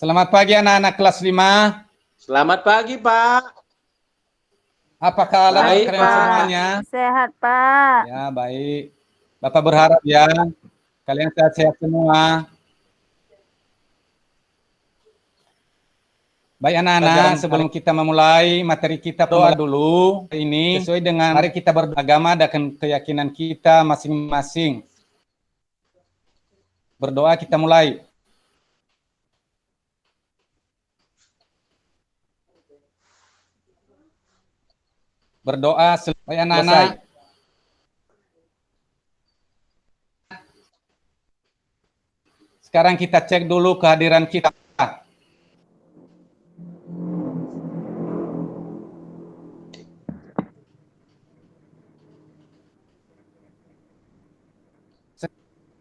Selamat pagi anak-anak kelas 5. Selamat pagi, Pak. Apa kabar Baik, kalian Pak. semuanya? Sehat, Pak. Ya, baik. Bapak berharap ya kalian sehat-sehat semua. Baik anak-anak, sebelum kita memulai materi kita doa dulu. Ini sesuai dengan mari kita beragama dan keyakinan kita masing-masing. Berdoa kita mulai. Berdoa selesai anak-anak. Sekarang kita cek dulu kehadiran kita.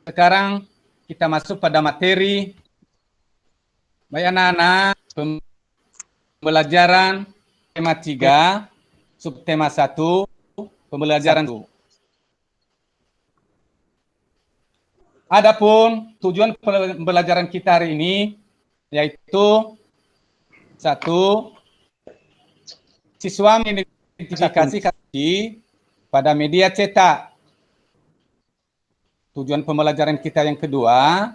Sekarang kita masuk pada materi. Baik anak-anak, pembelajaran tema 3, subtema 1, pembelajaran 1. Adapun tujuan pembelajaran kita hari ini yaitu 1. Siswa mengidentifikasi pada media cetak. Tujuan pembelajaran kita yang kedua,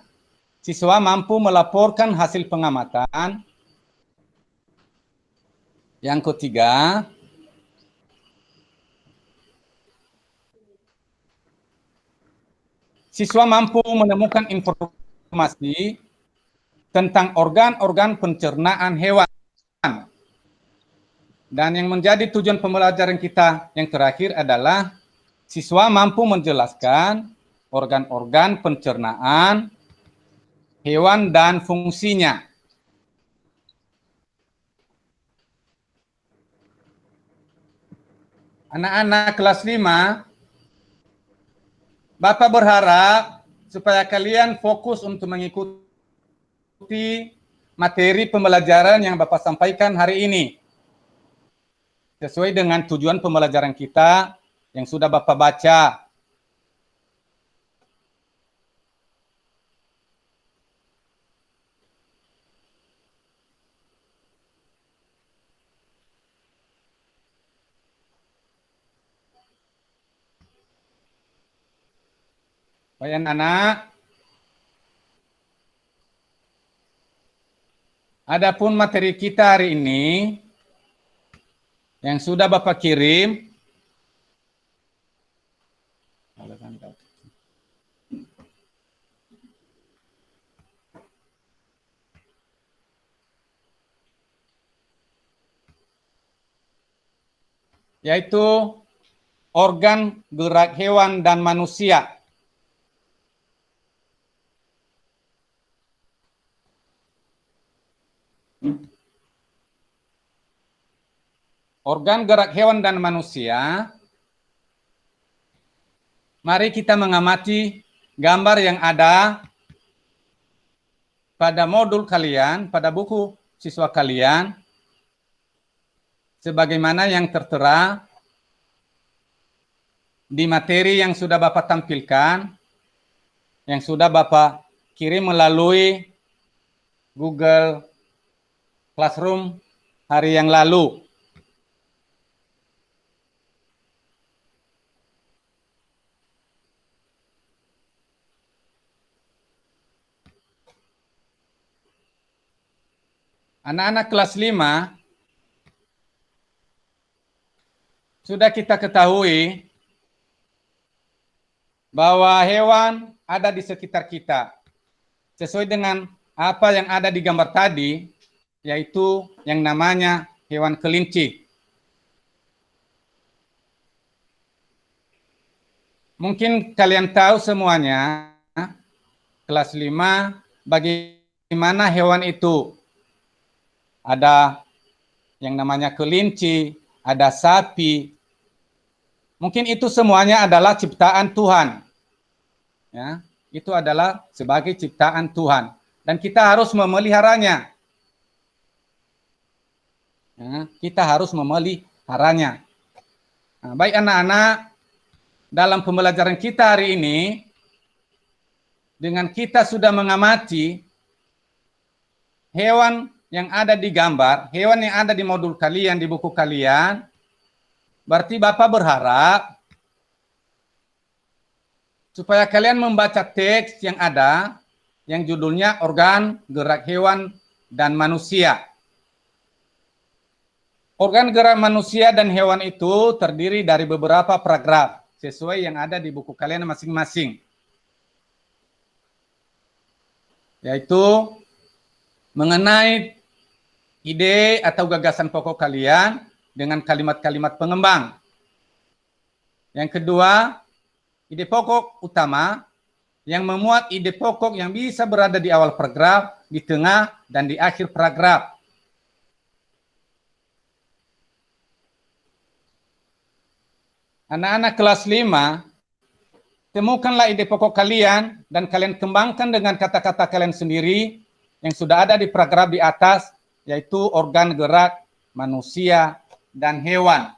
siswa mampu melaporkan hasil pengamatan. Yang ketiga, siswa mampu menemukan informasi tentang organ-organ pencernaan hewan. Dan yang menjadi tujuan pembelajaran kita yang terakhir adalah siswa mampu menjelaskan organ-organ pencernaan hewan dan fungsinya. Anak-anak kelas 5, Bapak berharap supaya kalian fokus untuk mengikuti materi pembelajaran yang Bapak sampaikan hari ini. Sesuai dengan tujuan pembelajaran kita yang sudah Bapak baca. Baik anak-anak. Adapun materi kita hari ini yang sudah Bapak kirim, yaitu organ gerak hewan dan manusia. Organ gerak hewan dan manusia. Mari kita mengamati gambar yang ada pada modul kalian, pada buku siswa kalian, sebagaimana yang tertera di materi yang sudah Bapak tampilkan, yang sudah Bapak kirim melalui Google Classroom hari yang lalu. Anak-anak kelas 5, sudah kita ketahui bahwa hewan ada di sekitar kita. Sesuai dengan apa yang ada di gambar tadi, yaitu yang namanya hewan kelinci. Mungkin kalian tahu semuanya, kelas 5, bagaimana hewan itu. Ada yang namanya kelinci, ada sapi. Mungkin itu semuanya adalah ciptaan Tuhan. Ya, itu adalah sebagai ciptaan Tuhan. Dan kita harus memeliharanya. Ya, kita harus memeliharanya. Nah, baik anak-anak, dalam pembelajaran kita hari ini, dengan kita sudah mengamati hewan yang ada di gambar, hewan yang ada di modul kalian, di buku kalian, berarti Bapak berharap supaya kalian membaca teks yang ada, yang judulnya organ gerak hewan dan manusia. Organ gerak manusia dan hewan itu terdiri dari beberapa paragraf, sesuai yang ada di buku kalian masing-masing. Yaitu mengenai ide atau gagasan pokok kalian dengan kalimat-kalimat pengembang. Yang kedua, ide pokok utama yang memuat ide pokok yang bisa berada di awal paragraf, di tengah, dan di akhir paragraf. Anak-anak kelas 5, temukanlah ide pokok kalian dan kalian kembangkan dengan kata-kata kalian sendiri yang sudah ada di paragraf di atas, yaitu organ gerak manusia dan hewan.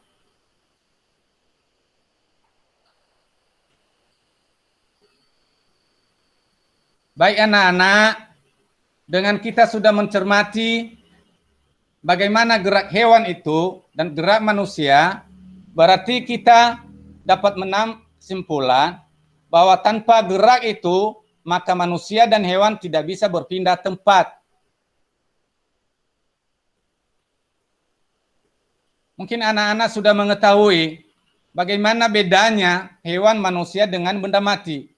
Baik anak-anak, dengan kita sudah mencermati bagaimana gerak hewan itu dan gerak manusia, berarti kita dapat menyimpulkan bahwa tanpa gerak itu, maka manusia dan hewan tidak bisa berpindah tempat. Mungkin anak-anak sudah mengetahui bagaimana bedanya hewan manusia dengan benda mati.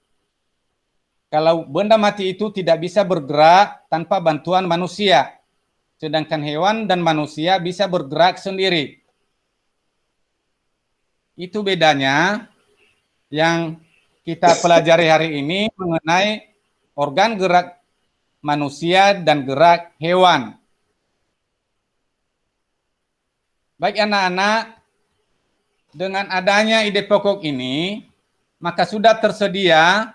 Kalau benda mati itu tidak bisa bergerak tanpa bantuan manusia, sedangkan hewan dan manusia bisa bergerak sendiri. Itu bedanya yang kita pelajari hari ini mengenai organ gerak manusia dan gerak hewan. Baik anak-anak, dengan adanya ide pokok ini, maka sudah tersedia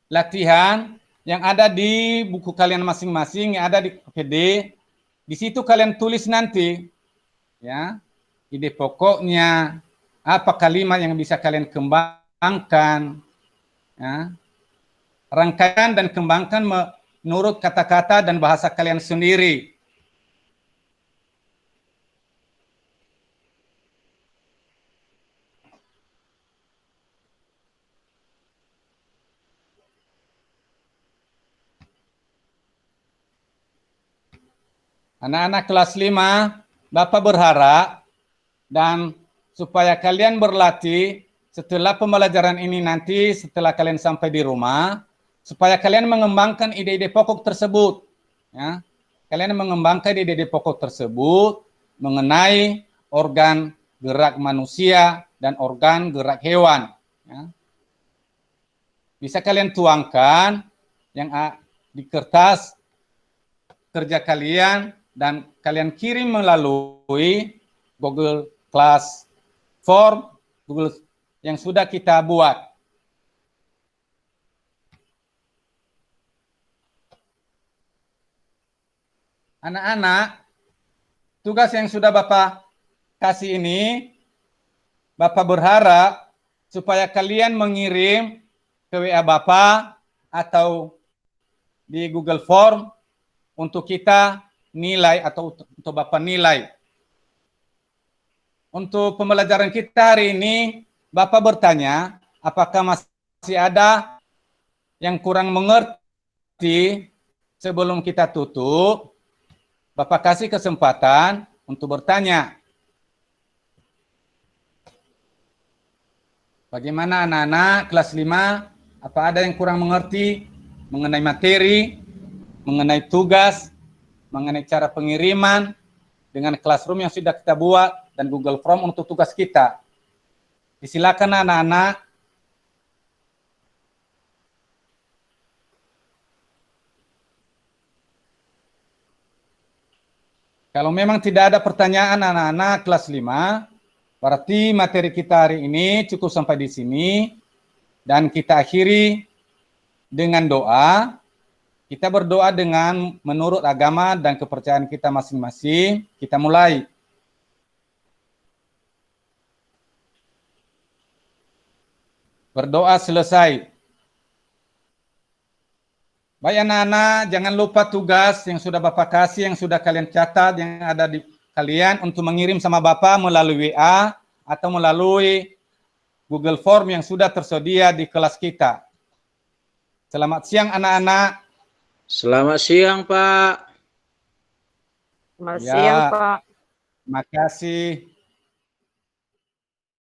latihan yang ada di buku kalian masing-masing, yang ada di PD. Di situ kalian tulis nanti, ya, ide pokoknya, apa kalimat yang bisa kalian kembangkan, ya, rangkaian dan kembangkan menurut kata-kata dan bahasa kalian sendiri. Anak-anak kelas 5, Bapak berharap dan supaya kalian berlatih setelah pembelajaran ini nanti, setelah kalian sampai di rumah, supaya kalian mengembangkan ide-ide pokok tersebut. Ya. Kalian mengembangkan ide-ide pokok tersebut mengenai organ gerak manusia dan organ gerak hewan. Ya. Bisa kalian tuangkan yang di kertas kerja kalian dan kalian kirim melalui Google Classroom, Google yang sudah kita buat. Anak-anak, tugas yang sudah Bapak kasih ini, Bapak berharap supaya kalian mengirim ke WA Bapak atau di Google Form untuk kita nilai atau untuk Bapak nilai. Untuk pembelajaran kita hari ini, Bapak bertanya, apakah masih ada yang kurang mengerti sebelum kita tutup? Bapak kasih kesempatan untuk bertanya. Bagaimana anak-anak kelas 5? Apa ada yang kurang mengerti mengenai materi, mengenai tugas, mengenai cara pengiriman, dengan Classroom yang sudah kita buat, dan Google Form untuk tugas kita? Disilakan anak-anak. Kalau memang tidak ada pertanyaan anak-anak kelas 5, berarti materi kita hari ini cukup sampai di sini. Dan kita akhiri dengan doa. Kita berdoa dengan menurut agama dan kepercayaan kita masing-masing. Kita mulai. Berdoa selesai. Baik anak-anak, jangan lupa tugas yang sudah Bapak kasih, yang sudah kalian catat, yang ada di kalian untuk mengirim sama Bapak melalui WA atau melalui Google Form yang sudah tersedia di kelas kita. Selamat siang anak-anak. Selamat siang, Pak. Selamat Ya. siang, Pak. Terima kasih.